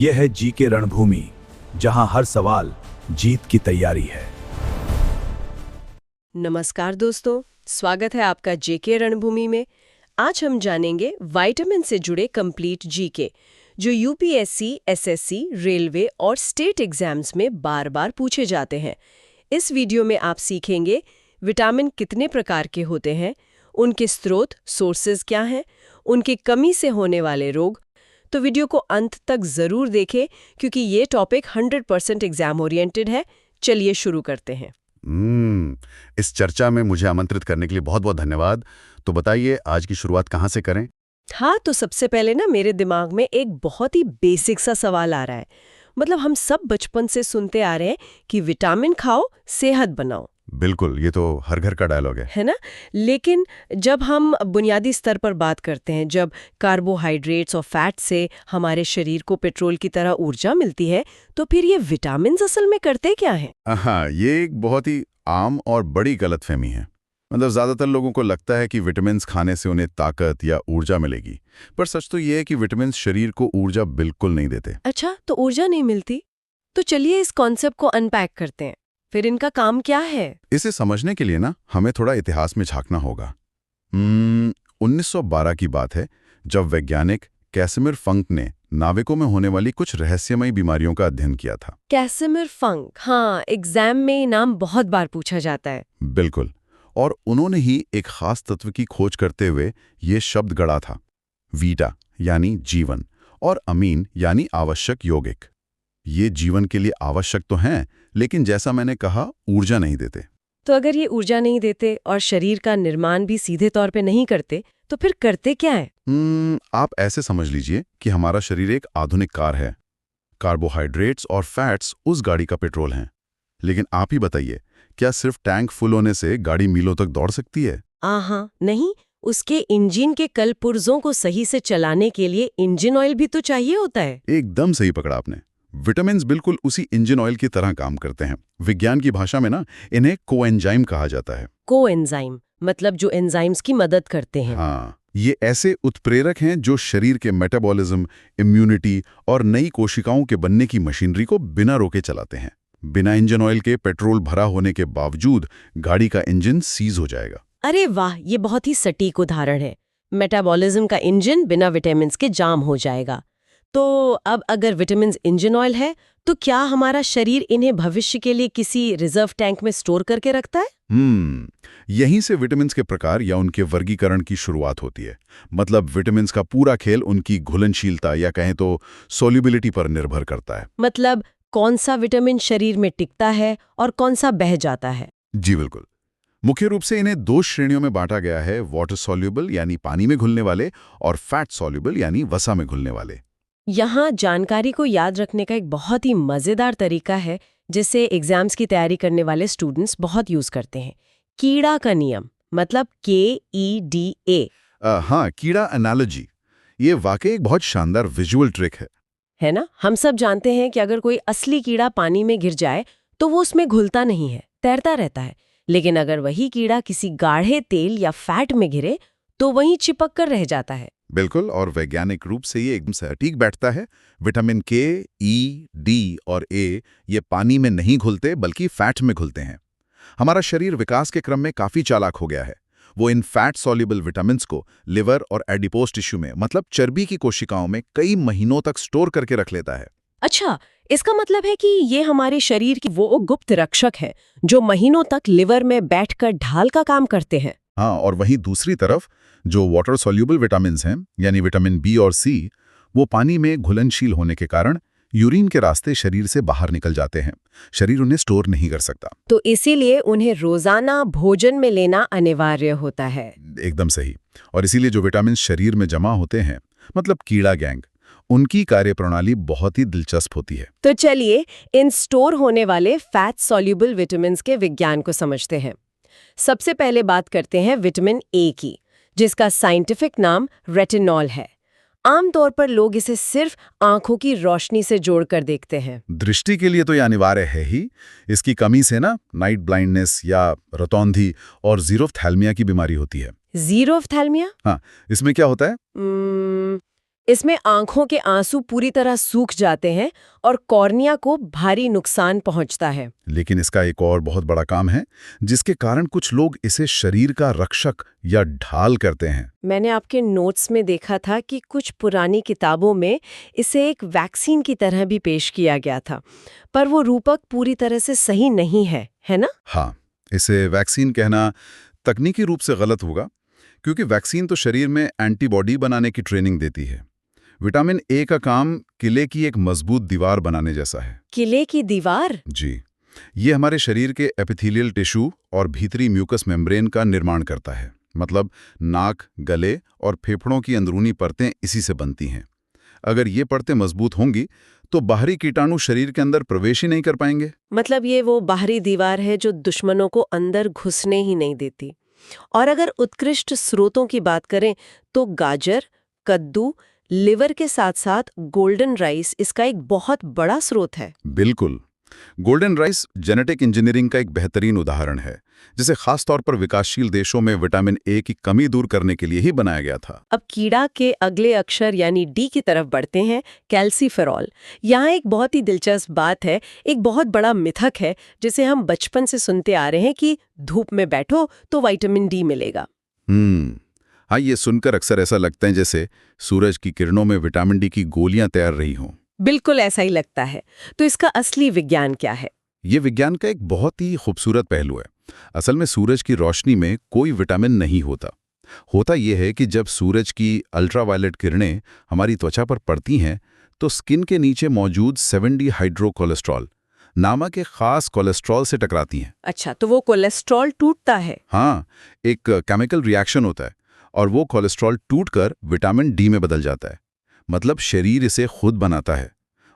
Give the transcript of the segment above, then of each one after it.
यह है जी के रणभूमि, जहां हर सवाल जीत की तैयारी है। नमस्कार दोस्तों, स्वागत है आपका जेके रणभूमि में। आज हम जानेंगे विटामिन से जुड़े कंप्लीट जीके, जो यूपीएससी, एसएससी, रेलवे और स्टेट एग्जाम्स में बार-बार पूछे जाते हैं। इस वीडियो में आप सीखेंगे विटामिन कितने प्रकार के होते हैं, उनके स्रोत, सोर्सेज क्या हैं, उनकी कमी से होने वाले रोग। तो वीडियो को अंत तक जरूर देखें, क्योंकि ये टॉपिक 100% एग्जाम ओरिएंटेड है। चलिए शुरू करते हैं। इस चर्चा में मुझे आमंत्रित करने के लिए बहुत बहुत धन्यवाद। तो बताइए, आज की शुरुआत कहाँ से करें? हाँ, तो सबसे पहले ना मेरे दिमाग में एक बहुत ही बेसिक सा सवाल आ रहा है। मतलब हम सब बचपन से सुनते आ रहे हैं कि विटामिन खाओ, सेहत बनाओ, बिल्कुल, ये तो हर घर का डायलॉग है ना? लेकिन जब हम बुनियादी स्तर पर बात करते हैं, जब कार्बोहाइड्रेट्स और फैट से हमारे शरीर को पेट्रोल की तरह ऊर्जा मिलती है, तो फिर ये विटामिन असल में करते क्या हैं? हाँ, ये एक बहुत ही आम और बड़ी गलतफहमी है। मतलब ज्यादातर लोगों को लगता है कि विटामिन्स खाने से उन्हें ताकत या ऊर्जा मिलेगी, पर सच तो ये है कि विटामिन्स शरीर को ऊर्जा बिल्कुल नहीं देते। अच्छा, तो ऊर्जा नहीं मिलती? तो चलिए इस कॉन्सेप्ट को अनपैक करते हैं। फिर इनका काम क्या है? इसे समझने के लिए ना हमें थोड़ा इतिहास में झांकना होगा। 1912 की बात है, जब वैज्ञानिक कैसिमिर फंक ने नाविकों में होने वाली कुछ रहस्यमयी बीमारियों का अध्ययन किया था। कैसिमिर फंक, हाँ, एग्जाम में ये नाम बहुत बार पूछा जाता है। बिल्कुल, और उन्होंने ही एक खास तत्व की खोज करते हुए ये शब्द गढ़ा था, वीटा यानी जीवन और अमीन यानी आवश्यक यौगिक। ये जीवन के लिए आवश्यक तो हैं, लेकिन जैसा मैंने कहा, ऊर्जा नहीं देते। तो अगर ये ऊर्जा नहीं देते और शरीर का निर्माण भी सीधे तौर पे नहीं करते, तो फिर करते क्या है? आप ऐसे समझ लीजिए कि हमारा शरीर एक आधुनिक कार है। कार्बोहाइड्रेट्स और फैट्स उस गाड़ी का पेट्रोल हैं। लेकिन आप ही बताइए, क्या सिर्फ टैंक फुल होने से गाड़ी मीलों तक दौड़ सकती है? हाँ, नहीं, उसके इंजन के कल पुर्जों को सही से चलाने के लिए इंजन ऑयल भी तो चाहिए होता है। एकदम सही पकड़ा आपने। विटामिन्स बिल्कुल उसी इंजन ऑयल की तरह काम करते हैं। विज्ञान की भाषा में ना इन्हें कोएंजाइम कहा जाता है। कोएंजाइम मतलब जो एंजाइम्स की मदद करते हैं। हाँ, ये ऐसे उत्प्रेरक हैं जो शरीर के मेटाबॉलिज्म, इम्यूनिटी और नई कोशिकाओं के बनने की मशीनरी को बिना रोके चलाते हैं। बिना इंजन ऑयल के पेट्रोल भरा होने के बावजूद गाड़ी का इंजन सीज हो जाएगा। अरे वाह, ये बहुत ही सटीक उदाहरण है। मेटाबॉलिज्म का इंजन बिना विटामिन्स के जाम हो जाएगा। तो अब अगर विटामिन्स इंजन ऑयल है, तो क्या हमारा शरीर इन्हें भविष्य के लिए किसी रिजर्व टैंक में स्टोर करके रखता है? यहीं से विटामिन्स के प्रकार या उनके वर्गीकरण की शुरुआत होती है। मतलब विटामिन्स का पूरा खेल उनकी घुलनशीलता या कहें तो सोल्यूबिलिटी पर निर्भर करता है। मतलब कौन सा विटामिन शरीर में टिकता है और कौन सा बह जाता है? जी बिल्कुल। मुख्य रूप से इन्हें दो श्रेणियों में बांटा गया है, वाटर सॉल्युबल यानी पानी में घुलने वाले और फैट सॉल्युबल यानी वसा में घुलने वाले। यहाँ जानकारी को याद रखने का एक बहुत ही मजेदार तरीका है, जिसे एग्जाम्स की तैयारी करने वाले स्टूडेंट्स बहुत यूज करते हैं। कीड़ा का नियम, मतलब KEDA। हाँ, कीड़ा एनालॉजी। ये वाकई एक बहुत शानदार विजुअल ट्रिक है ना? हम सब जानते हैं कि अगर कोई असली कीड़ा पानी में गिर जाए तो वो उसमें घुलता नहीं है, तैरता रहता है। लेकिन अगर वही कीड़ा किसी गाढ़े तेल या फैट में गिरे तो वहीं चिपक कर रह जाता है। बिल्कुल, और वैज्ञानिक रूप से ये एकदम सटीक बैठता है। विटामिन K, E, D और A ये पानी में नहीं घुलते बल्कि फैट में घुलते हैं। हमारा शरीर विकास के क्रम में काफी चालाक हो गया है। वो इन फैट सॉल्युबल विटामिन्स को लिवर और एडिपोज टिश्यू में, मतलब चर्बी की कोशिकाओं में कई महीनों तक स्टोर करके रख लेता है। अच्छा, इसका मतलब है कि ये हमारे शरीर की वो गुप्त रक्षक है जो महीनों तक लिवर में बैठकर ढाल का काम करते हैं। हाँ, और वहीं दूसरी तरफ जो वाटर सॉल्युबल विटामिन्स हैं, यानी विटामिन B और C, वो पानी में घुलनशील होने के कारण यूरिन के रास्ते शरीर से बाहर निकल जाते हैं। शरीर उन्हें स्टोर नहीं कर सकता। तो इसीलिए उन्हें रोजाना भोजन में लेना अनिवार्य होता है। एकदम सही। और इसीलिए जो विटामिन शरीर में जमा होते हैं, मतलब कीड़ा गैंग, उनकी कार्यप्रणाली बहुत ही दिलचस्प होती है। तो चलिए इन स्टोर होने वाले फैट सॉल्युबल विटामिन्स के विज्ञान को समझते हैं। सबसे पहले बात करते हैं विटामिन A की, जिसका साइंटिफिक नाम रेटिनॉल है। आमतौर पर लोग इसे सिर्फ आंखों की रोशनी से जोड़कर देखते हैं। दृष्टि के लिए तो ये अनिवार्य है ही। इसकी कमी से ना नाइट ब्लाइंडनेस या रतौंधी और ज़ीरोफ्थैल्मिया की बीमारी होती है। ज़ीरोफ्थैल्मिया? हाँ, इसमें क्या होता है? इसमें आंखों के आंसू पूरी तरह सूख जाते हैं और कॉर्निया को भारी नुकसान पहुंचता है। लेकिन इसका एक और बहुत बड़ा काम है, जिसके कारण कुछ लोग इसे शरीर का रक्षक या ढाल करते हैं। मैंने आपके नोट्स में देखा था कि कुछ पुरानी किताबों में इसे एक वैक्सीन की तरह भी पेश किया गया था, पर वो रूपक पूरी तरह से सही नहीं है ना? हाँ, इसे वैक्सीन कहना तकनीकी रूप से गलत होगा, क्योंकि वैक्सीन तो शरीर में एंटीबॉडी बनाने की ट्रेनिंग देती है। विटामिन ए का काम किले की एक मजबूत दीवार बनाने जैसा है। किले की दीवार? जी, ये हमारे शरीर के एपिथेलियल टिश्यू और भीतरी म्यूकस मेम्ब्रेन का निर्माण करता है। मतलब नाक, गले और फेफड़ों की अंदरूनी परतें इसी से बनती हैं। अगर ये परतें मजबूत होंगी तो बाहरी कीटाणु शरीर के अंदर प्रवेश ही नहीं कर पाएंगे। मतलब ये वो बाहरी दीवार है जो दुश्मनों को अंदर घुसने ही नहीं देती। और अगर उत्कृष्ट स्रोतों की बात करें तो गाजर, कद्दू, लिवर के साथ साथ गोल्डन राइस इसका एक बहुत बड़ा स्रोत है। बिल्कुल। गोल्डन राइस जेनेटिक इंजीनियरिंग का एक बेहतरीन उदाहरण है, जिसे खास तौर पर विकासशील देशों में विटामिन ए की कमी दूर करने के लिए ही बनाया गया था। अब कीड़ा के अगले अक्षर यानी डी की तरफ बढ़ते हैं, कैल्सीफेरॉल। यहाँ एक बहुत ही दिलचस्प बात है, एक बहुत बड़ा मिथक है जिसे हम बचपन से सुनते आ रहे हैं कि धूप में बैठो तो विटामिन डी मिलेगा। हाँ, ये सुनकर अक्सर ऐसा लगता है जैसे सूरज की किरणों में विटामिन डी की गोलियां तैर रही हों। बिल्कुल ऐसा ही लगता है। तो इसका असली विज्ञान क्या है? ये विज्ञान का एक बहुत ही खूबसूरत पहलू है। असल में सूरज की रोशनी में कोई विटामिन नहीं होता। होता यह है कि जब सूरज की अल्ट्रावायलेट किरणें हमारी त्वचा पर पड़ती हैं तो स्किन के नीचे मौजूद 7D हाइड्रोकोलेस्ट्रॉल नामक एक खास कोलेस्ट्रॉल से टकराती हैं। अच्छा, तो वो कोलेस्ट्रॉल टूटता है? हाँ, एक केमिकल रिएक्शन होता है और वो कोलेस्ट्रॉल टूटकर विटामिन डी में बदल जाता है। मतलब शरीर इसे खुद बनाता है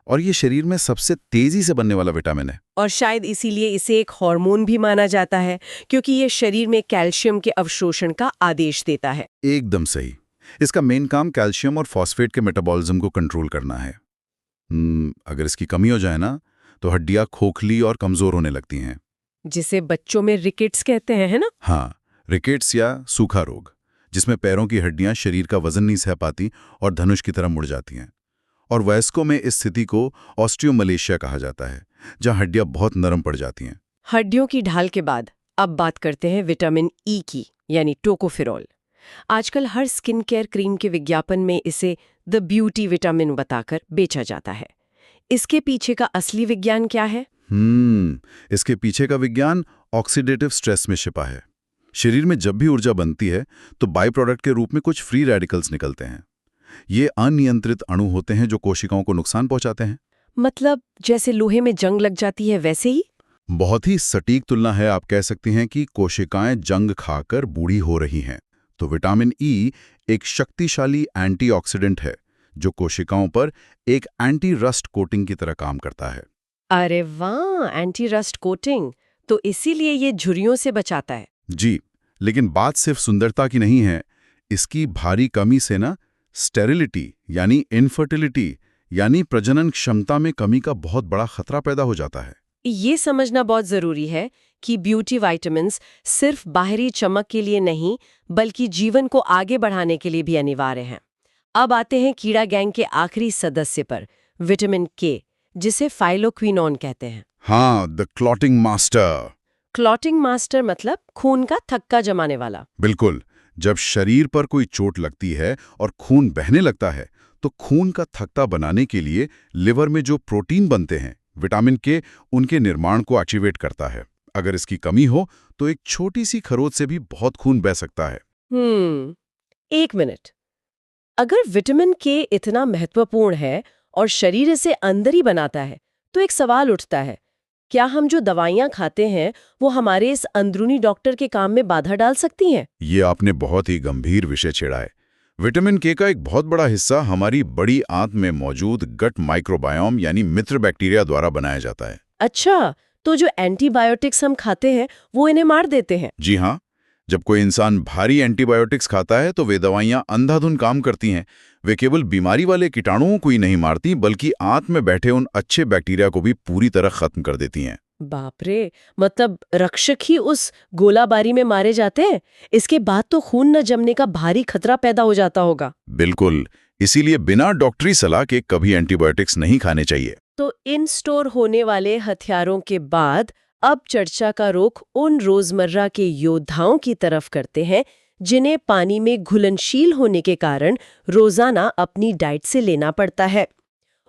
और ये शरीर में सबसे तेजी से बनने वाला विटामिन है। और शायद इसीलिए इसे एक हार्मोन भी माना जाता है, क्योंकि ये शरीर में कैल्शियम के अवशोषण का आदेश देता है। एकदम सही। इसका मेन काम कैल्शियम और फॉस्फेट के मेटाबॉलिज्म को कंट्रोल करना है। अगर इसकी कमी हो जाए ना तो हड्डियां खोखली और कमजोर होने लगती हैं, जिसे बच्चों में रिकेट्स कहते हैं, है ना? हाँ, रिकेट्स या सूखा रोग, जिसमें पैरों की हड्डियां शरीर का वजन नहीं सह पाती और धनुष की तरह मुड़ जाती हैं। और वयस्कों में इस स्थिति को ऑस्टियोमलेशिया कहा जाता है, जहां हड्डियां बहुत नरम पड़ जाती हैं। हड्डियों की ढाल के बाद अब बात करते हैं विटामिन ई की, यानी टोकोफेरॉल। आजकल हर स्किन केयर क्रीम के विज्ञापन में इसे द ब्यूटी विटामिन बताकर बेचा जाता है। इसके पीछे का असली विज्ञान क्या है? इसके पीछे का विज्ञान ऑक्सीडेटिव स्ट्रेस में छिपा है। शरीर में जब भी ऊर्जा बनती है तो बाई प्रोडक्ट के रूप में कुछ फ्री रेडिकल्स निकलते हैं। ये अनियंत्रित अणु होते हैं जो कोशिकाओं को नुकसान पहुंचाते हैं। मतलब जैसे लोहे में जंग लग जाती है वैसे ही? बहुत ही सटीक तुलना है। आप कह सकते हैं कि कोशिकाएं जंग खाकर बूढ़ी हो रही हैं। तो विटामिन ई एक शक्तिशाली एंटीऑक्सीडेंट है जो कोशिकाओं पर एक एंटी रस्ट कोटिंग की तरह काम करता है। अरे वाह, एंटी रस्ट कोटिंग! तो इसीलिए ये झुर्रियों से बचाता है। जी, लेकिन बात सिर्फ सुंदरता की नहीं है। इसकी भारी कमी से ना स्टेरिलिटी यानी इनफर्टिलिटी यानी प्रजनन क्षमता में कमी का बहुत बड़ा खतरा पैदा हो जाता है। ये समझना बहुत जरूरी है कि ब्यूटी विटामिन्स सिर्फ बाहरी चमक के लिए नहीं, बल्कि जीवन को आगे बढ़ाने के लिए भी अनिवार्य हैं। अब आते हैं कीड़ा गैंग के आखिरी सदस्य पर, विटामिन के, जिसे फाइलोक्विनोन कहते हैं। हाँ, the clotting master. Clotting master मतलब खून का थक्का जमाने वाला। बिल्कुल। जब शरीर पर कोई चोट लगती है और खून बहने लगता है तो खून का थक्का बनाने के लिए लिवर में जो प्रोटीन बनते हैं, विटामिन के, उनके निर्माण को एक्टिवेट करता है। अगर इसकी कमी हो तो एक छोटी सी खरोंच से भी बहुत खून बह सकता है। एक मिनट, अगर विटामिन के इतना महत्वपूर्ण है और शरीर इसे अंदर ही बनाता है तो एक सवाल उठता है, क्या हम जो दवाइयां खाते हैं वो हमारे इस अंदरूनी डॉक्टर के काम में बाधा डाल सकती हैं? ये आपने बहुत ही गंभीर विषय छेड़ा है। विटामिन के का एक बहुत बड़ा हिस्सा हमारी बड़ी आंत में मौजूद गट माइक्रोबायोम यानी मित्र बैक्टीरिया द्वारा बनाया जाता है। अच्छा, तो जो एंटीबायोटिक्स हम खाते हैं वो इन्हें मार देते हैं? जी हाँ, जब कोई इंसान भारी एंटीबायोटिक्स खाता है तो वे दवाइयां अंधाधुंध काम करती हैं। वे केवल बीमारी वाले कीटाणुओं को ही नहीं मारती, बल्कि आंत में बैठे उन अच्छे बैक्टीरिया को भी पूरी तरह खत्म कर देती हैं। बाप रे, मतलब रक्षक ही उस गोलाबारी में मारे जाते हैं। इसके बाद तो खून न जमने का भारी खतरा पैदा हो जाता होगा। बिल्कुल, इसीलिए बिना डॉक्टरी सलाह के कभी एंटीबायोटिक्स नहीं खाने चाहिए। तो इन स्टोर होने वाले हथियारों के बाद अब चर्चा का रुख उन रोजमर्रा के योद्धाओं की तरफ करते हैं जिन्हें पानी में घुलनशील होने के कारण रोजाना अपनी डाइट से लेना पड़ता है।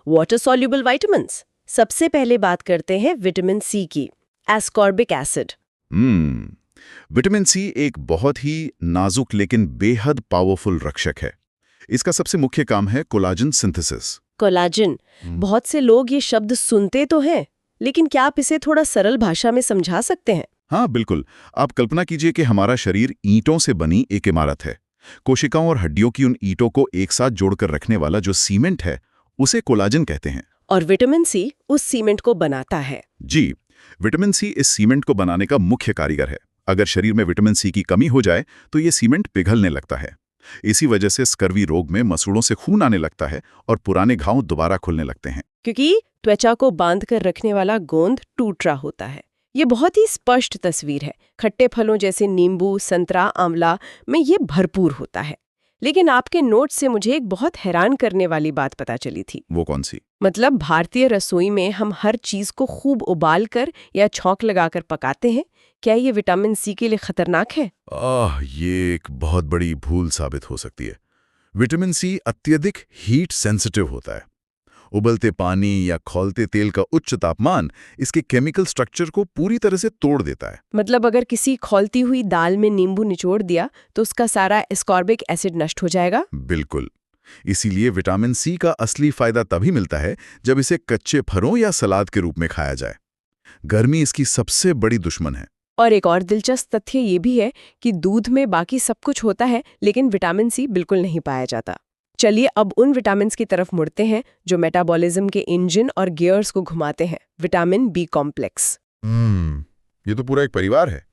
Water soluble vitamins. सबसे पहले बात करते हैं विटामिन सी की, एस्कॉर्बिक एसिड। विटामिन सी एक बहुत ही नाजुक लेकिन बेहद पावरफुल रक्षक है। इसका सबसे मुख्य काम है कोलाजन सिंथेसिस। कोलाजन, बहुत से लोग ये शब्द सुनते तो हैं, लेकिन क्या आप इसे थोड़ा सरल भाषा में समझा सकते हैं? हाँ बिल्कुल। आप कल्पना कीजिए कि हमारा शरीर ईंटों से बनी एक इमारत है। कोशिकाओं और हड्डियों की उन ईंटों को एक साथ जोड़कर रखने वाला जो सीमेंट है उसे कोलाजन कहते हैं। और विटामिन सी उस सीमेंट को बनाता है। जी, विटामिन सी इस सीमेंट को बनाने का मुख्य कारीगर है। अगर शरीर में विटामिन सी की कमी हो जाए तो ये सीमेंट पिघलने लगता है। इसी वजह से स्कर्वी रोग में मसूड़ों से खून आने लगता है और पुराने घाव दोबारा खुलने लगते हैं। क्योंकि त्वचा को बांध कर रखने वाला गोंद टूट रहा होता है। ये बहुत ही स्पष्ट तस्वीर है। खट्टे फलों जैसे नींबू, संतरा, आंवला में ये भरपूर होता है। लेकिन आपके नोट से मुझे एक बहुत हैरान करने वाली बात पता चली थी। वो कौन सी? मतलब भारतीय रसोई में हम हर चीज को खूब उबाल कर या छौंक लगाकर पकाते हैं। क्या ये विटामिन सी के लिए खतरनाक है? ये एक बहुत बड़ी भूल साबित हो सकती है। विटामिन सी अत्यधिक हीट सेंसिटिव होता है। उबलते पानी या खौलते तेल का उच्च तापमान इसके केमिकल स्ट्रक्चर को पूरी तरह से तोड़ देता है। मतलब अगर किसी खौलती हुई दाल में नींबू निचोड़ दिया तो उसका सारा एस्कॉर्बिक एसिड नष्ट हो जाएगा? बिल्कुल। इसीलिए विटामिन सी का असली फायदा तभी मिलता है जब इसे कच्चे फलों या सलाद के रूप में खाया जाए। गर्मी इसकी सबसे बड़ी दुश्मन है। और एक और दिलचस्प तथ्य ये भी है कि दूध में बाकी सब कुछ होता है, लेकिन विटामिन सी बिल्कुल नहीं पाया जाता। चलिए अब उन विटामिन्स की तरफ मुड़ते हैं जो मेटाबॉलिज्म के इंजन और गियर्स को घुमाते हैं। Vitamin B complex. ये तो पूरा एक परिवार है।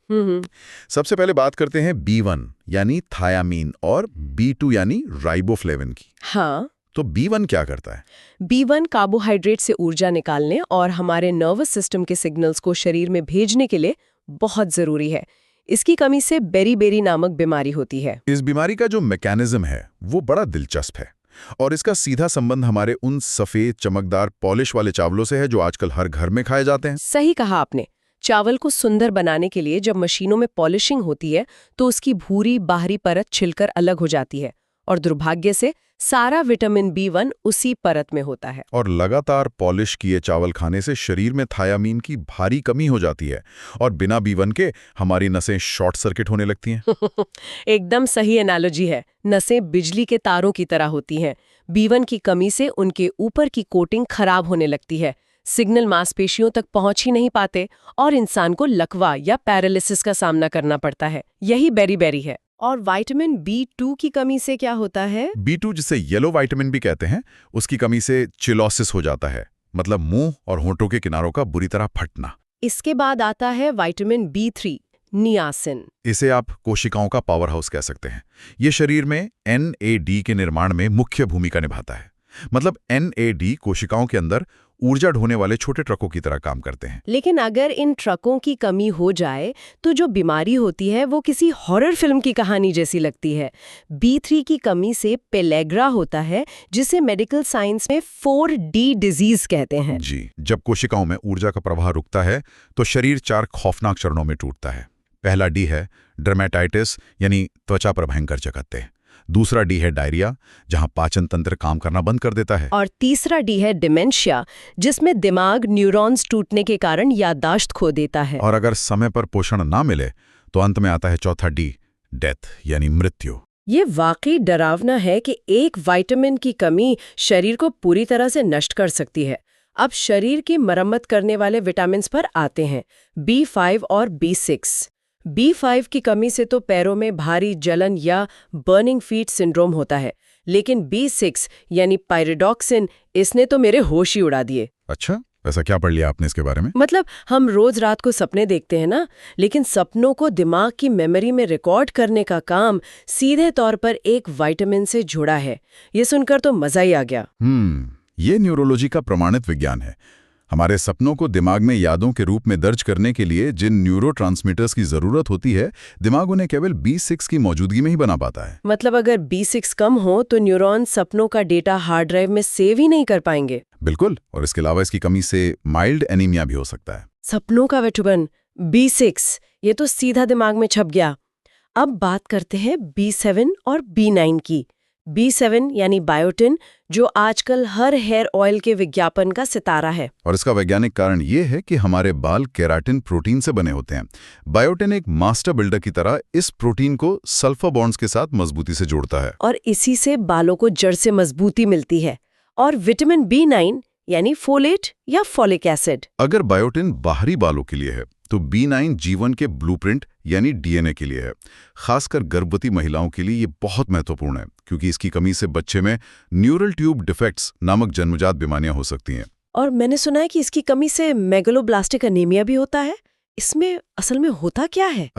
सबसे पहले बात करते हैं B1 यानी थायामीन और B2 यानी राइबोफ्लेविन की। हाँ, तो B1 क्या करता है? B1 कार्बोहाइड्रेट से ऊर्जा निकालने और हमारे नर्वस सिस्टम के सिग्नल्स को शरीर में भेजने के लिए बहुत जरूरी है। इसकी कमी से बेरी-बेरी नामक बीमारी होती है। इस बीमारी का जो मैकेनिज्म है वो बड़ा दिलचस्प है और इसका सीधा संबंध हमारे उन सफेद चमकदार पॉलिश वाले चावलों से है जो आजकल हर घर में खाए जाते हैं। सही कहा आपने। चावल को सुंदर बनाने के लिए जब मशीनों में पॉलिशिंग होती है तो उसकी भूरी बाहरी परत छिलकर अलग हो जाती है और दुर्भाग्य से सारा विटामिन B1 उसी परत में होता है। और लगातार पॉलिश किए चावल खाने से शरीर में थायामीन की भारी कमी हो जाती है और बिना B1 के हमारी नसें शॉर्ट सर्किट होने लगती हैं। एकदम सही एनालॉजी है। नसें बिजली के तारों की तरह होती हैं। B1 की कमी से उनके ऊपर की कोटिंग खराब होने लगती है। सिग्नल मांसपेशियों तक पहुंच ही नहीं पाते और इंसान को लकवा या पैरालिसिस का सामना करना पड़ता है। यही बेरी-बेरी है। और विटामिन B2 की कमी से क्या होता है? B2 जिसे येलो विटामिन भी कहते हैं, उसकी कमी से चिलोसिस हो जाता है, मतलब मुंह और होंठों के किनारों का बुरी तरह फटना। इसके बाद आता है विटामिन B3, नियासिन। इसे आप कोशिकाओं का पावर हाउस कह सकते हैं। ये शरीर में NAD के निर्माण में मुख्य भूमिका निभाता है। मतलब NAD कोशिकाओं के अंदर ऊर्जा ढोने वाले छोटे ट्रकों की तरह काम करते हैं। लेकिन अगर इन ट्रकों की कमी हो जाए तो जो बीमारी होती है वो किसी हॉरर फिल्म की कहानी जैसी लगती है। B3 की कमी से पेलेग्रा होता है, जिसे मेडिकल साइंस में 4D डिजीज कहते हैं। जी, जब कोशिकाओं में ऊर्जा का प्रवाह रुकता है तो शरीर 4 खौफनाक चरणों में टूटता है। पहला D है डर्मेटाइटिस यानी त्वचा पर भयंकर जकड़ते। दूसरा D है डायरिया, जहां पाचन तंत्र काम करना बंद कर देता है। और तीसरा D है डिमेंशिया, जिसमें दिमाग न्यूरॉन्स टूटने के कारण याददाश्त खो देता है। और अगर समय पर पोषण ना मिले तो अंत में आता है चौथा D, डेथ यानी मृत्यु। ये वाकई डरावना है कि एक विटामिन की कमी शरीर को पूरी तरह से नष्ट कर सकती है। अब शरीर की मरम्मत करने वाले विटामिन्स पर आते हैं, B5 और B6। B5 की कमी से तो पैरों में भारी जलन या बर्निंग फीट सिंड्रोम होता है, लेकिन B6 यानी पायरिडॉक्सिन, इसने तो मेरे होश ही उड़ा दिए। अच्छा, ऐसा क्या पढ़ लिया आपने इसके बारे में? मतलब हम रोज रात को सपने देखते हैं ना, लेकिन सपनों को दिमाग की मेमोरी में रिकॉर्ड करने का काम सीधे तौर पर एक विटामिन से जुड़ा है। ये सुनकर तो मजा ही आ गया। ये न्यूरोलॉजी का प्रमाणित विज्ञान है। हमारे सपनों को दिमाग में यादों के रूप में दर्ज करने के लिए जिन न्यूरोट्रांसमीटर्स की जरूरत होती है, दिमाग उन्हें केवल B6 की मौजूदगी में ही बना पाता है। मतलब अगर B6 कम हो तो न्यूरॉन सपनों का डेटा हार्ड ड्राइव में सेव ही नहीं कर पाएंगे। बिल्कुल, और इसके अलावा इसकी कमी से माइल्ड एनीमिया भी हो सकता है। सपनों का विटामिन B6, ये तो सीधा दिमाग में छप गया। अब बात करते हैं B7 और B9 की। B7 यानी बायोटिन, जो आजकल हर हेयर ऑयल के विज्ञापन का सितारा है। और इसका वैज्ञानिक कारण ये है कि हमारे बाल केराटिन प्रोटीन से बने होते हैं। बायोटिन एक मास्टर बिल्डर की तरह इस प्रोटीन को सल्फर बॉन्ड्स के साथ मजबूती से जोड़ता है, और इसी से बालों को जड़ से मजबूती मिलती है। और विटामिन B9 यानी फोलेट या फॉलिक एसिड। अगर बायोटिन बाहरी बालों के लिए है तो B9 जीवन के ब्लूप्रिंट यानी DNA के लिए है। खासकर गर्भवती महिलाओं के लिए ये बहुत महत्वपूर्ण है, क्योंकि इसकी कमी से बच्चे में न्यूरल ट्यूब डिफेक्ट्स नामक जन्मजात बीमारियां हो सकती हैं। और मैंने सुना है कि इसकी कमी से मेगलोब्लास्टिक एनीमिया भी होता है। इसमें असल में होता क्या है?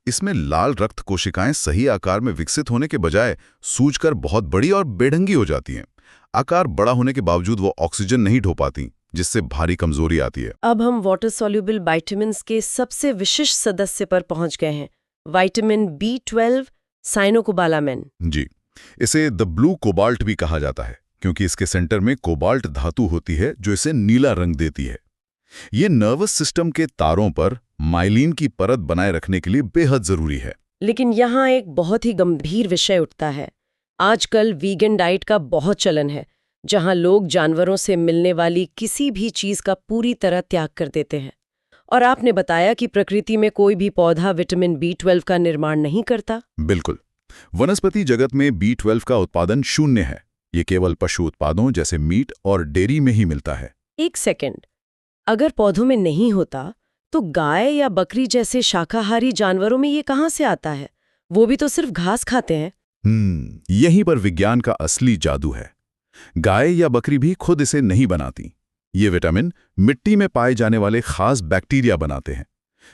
इसमें लाल रक्त कोशिकाएं सही आकार में विकसित होने के बजाय सूजकर बहुत बड़ी और बेढंगी हो जाती हैं। आकार बड़ा होने के बावजूद वो ऑक्सीजन नहीं ढो पाती, जिससे भारी कमजोरी आती है। अब हम वाटर सॉल्युबल विटामिन्स के सबसे विशिष्ट सदस्य पर पहुंच गए हैं, विटामिन B12 साइनोकोबालामिन। जी, इसे द ब्लू कोबाल्ट भी कहा जाता है, क्योंकि इसके सेंटर में कोबाल्ट धातु होती है जो इसे नीला रंग देती है। ये नर्वस सिस्टम के तारों पर माइलिन की परत बनाए रखने के लिए बेहद जरूरी है। लेकिन यहाँ एक बहुत ही गंभीर विषय उठता है। आजकल वीगन डाइट का बहुत चलन है, जहाँ लोग जानवरों से मिलने वाली किसी भी चीज का पूरी तरह त्याग कर देते हैं। और आपने बताया कि प्रकृति में कोई भी पौधा विटामिन B12 का निर्माण नहीं करता। बिल्कुल, वनस्पति जगत में B12 का उत्पादन शून्य है। ये केवल पशु उत्पादों जैसे मीट और डेयरी में ही मिलता है। एक सेकंड, अगर पौधों में नहीं होता तो गाय या बकरी जैसे शाकाहारी जानवरों में ये कहाँ से आता है? वो भी तो सिर्फ घास खाते हैं। यहीं पर विज्ञान का असली जादू है। गाय या बकरी भी खुद इसे नहीं बनाती। ये विटामिन मिट्टी में पाए जाने वाले खास बैक्टीरिया बनाते हैं।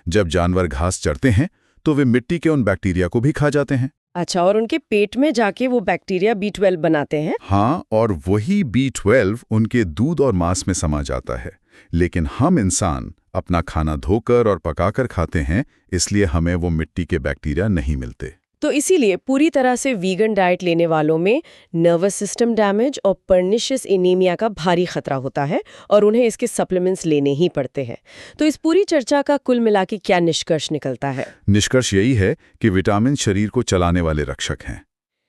जब जानवर घास चरते हैं तो वे मिट्टी के उन बैक्टीरिया को भी खा जाते हैं। अच्छा, और उनके पेट में जाके वो बैक्टीरिया B12 बनाते हैं? हाँ, और वही B12 उनके दूध और मांस में समा जाता है। लेकिन हम इंसान अपना खाना धोकर और पकाकर खाते हैं, इसलिए हमें वो मिट्टी के बैक्टीरिया नहीं मिलते। तो इसीलिए पूरी तरह से वीगन डाइट लेने वालों में नर्वस सिस्टम डैमेज और पर्निशियस एनीमिया का भारी खतरा होता है और उन्हें इसके सप्लीमेंट्स लेने ही पड़ते हैं। तो इस पूरी चर्चा का कुल मिला के क्या निष्कर्ष निकलता है? निष्कर्ष यही है कि विटामिन शरीर को चलाने वाले रक्षक हैं।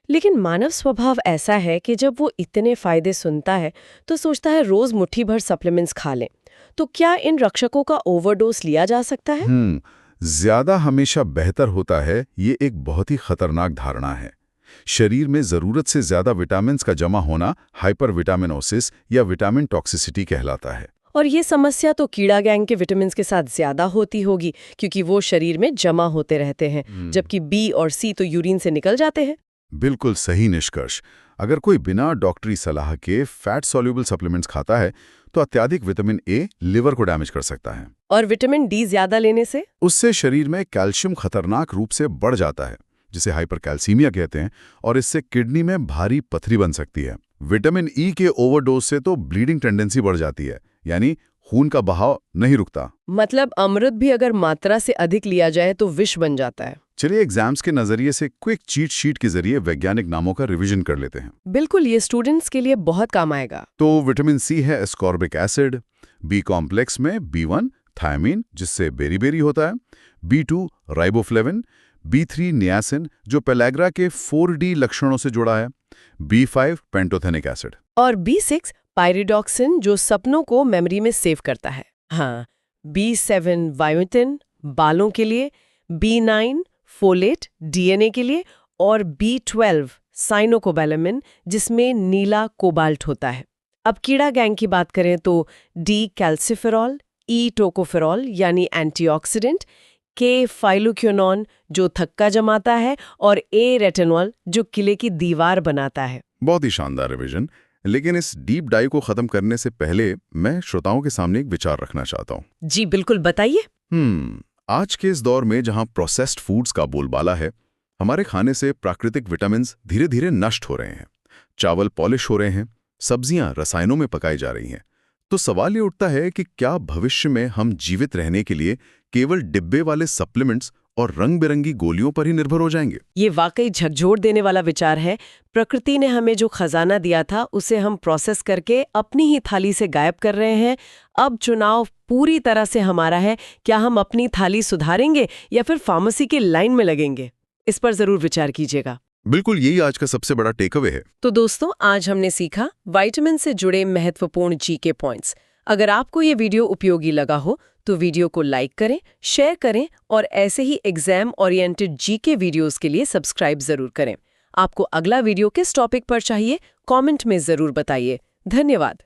लेकिन मानव स्वभाव ऐसा है कि जब वो इतने फायदे सुनता है तो सोचता है रोज मुट्ठी भर सप्लीमेंट्स खा लें। तो क्या इन रक्षकों का ओवरडोज लिया जा सकता है? ज्यादा हमेशा बेहतर होता है, ये एक बहुत ही खतरनाक धारणा है। शरीर में जरूरत से ज्यादा विटामिन्स का जमा होना हाइपरविटामिनोसिस या विटामिन टॉक्सिसिटी कहलाता है। और ये समस्या तो कीड़ा गैंग के विटामिन्स के साथ ज्यादा होती होगी, क्योंकि वो शरीर में जमा होते रहते हैं, जबकि B और C तो यूरिन से निकल जाते हैं। बिल्कुल सही निष्कर्ष। अगर कोई बिना डॉक्टरी सलाह के फैट सॉल्युबल सप्लीमेंट्स खाता है तो अत्यधिक विटामिन A लिवर को डैमेज कर सकता है। और विटामिन D ज्यादा लेने से? उससे शरीर में कैल्शियम खतरनाक रूप से बढ़ जाता है, जिसे हाइपरकैल्सीमिया कहते हैं, और इससे किडनी में भारी पथरी बन सकती है। विटामिन E के ओवरडोज से तो ब्लीडिंग टेंडेंसी बढ़ जाती है, यानी खून का बहाव नहीं रुकता। मतलब अमृत भी अगर मात्रा से अधिक लिया जाए तो विष बन जाता है। चलिए एग्जाम्स के नजरिए से क्विक चीट शीट के जरिए वैज्ञानिक नामों का रिवीजन कर लेते हैं। बिल्कुल, ये स्टूडेंट्स के लिए बहुत काम आएगा। तो विटामिन C है एस्कॉर्बिक एसिड, B कॉम्प्लेक्स में B1 थायमीन, जिससे बेरी होता है, B2 राइबोफ्लेविन, B3 नियासिन जो पेलैग्रा के 4D लक्षणों से जुड़ा है, B5 पेंटोथेनिक एसिड, और B6 पायरिडॉक्सिन जो सपनों को मेमोरी में सेव करता है। हाँ, B7 बायोटिन बालों के लिए, B9 फोलेट DNA के लिए, और B12 साइनोकोबालामिन जिसमें नीला कोबाल्ट होता है। अब कीड़ा गैंग की बात करें तो D कैल्सिफेरॉल, E टोकोफेरॉल यानी एंटीऑक्सीडेंट, K फाइलोक्विनोन जो थक्का जमाता है, और A रेटिनॉल जो किले की दीवार बनाता है। बहुत ही शानदार रिवीजन। लेकिन इस डीप डाइव को खत्म करने से पहले मैं श्रोताओं के सामने एक विचार रखना चाहता हूँ। जी बिल्कुल, बताइए। आज के इस दौर में जहां प्रोसेस्ड फूड्स का बोलबाला है, हमारे खाने से प्राकृतिक विटामिन्स धीरे धीरे नष्ट हो रहे हैं। चावल पॉलिश हो रहे हैं, सब्जियां रसायनों में पकाई जा रही हैं, तो सवाल ये उठता है कि क्या भविष्य में हम जीवित रहने के लिए केवल डिब्बे वाले सप्लीमेंट्स और रंग बिरंगी गोलियों पर ही निर्भर हो जाएंगे? ये वाकई झकझोर देने वाला विचार है। प्रकृति ने हमें जो खजाना दिया था उसे हम प्रोसेस करके अपनी ही थाली से गायब कर रहे हैं। अब चुनाव पूरी तरह से हमारा है, क्या हम अपनी थाली सुधारेंगे या फिर फार्मेसी की लाइन में लगेंगे। इस पर जरूर विचार कीजिएगा। बिल्कुल, यही आज का सबसे बड़ा टेक अवे है। तो दोस्तों, आज हमने सीखा विटामिन से जुड़े महत्वपूर्ण जीके पॉइंट्स। अगर आपको ये वीडियो उपयोगी लगा हो तो वीडियो को लाइक करें, शेयर करें और ऐसे ही एग्जाम ओरिएंटेड जीके वीडियोस के लिए सब्सक्राइब जरूर करें। आपको अगला वीडियो किस टॉपिक पर चाहिए, कमेंट में जरूर बताइए। धन्यवाद।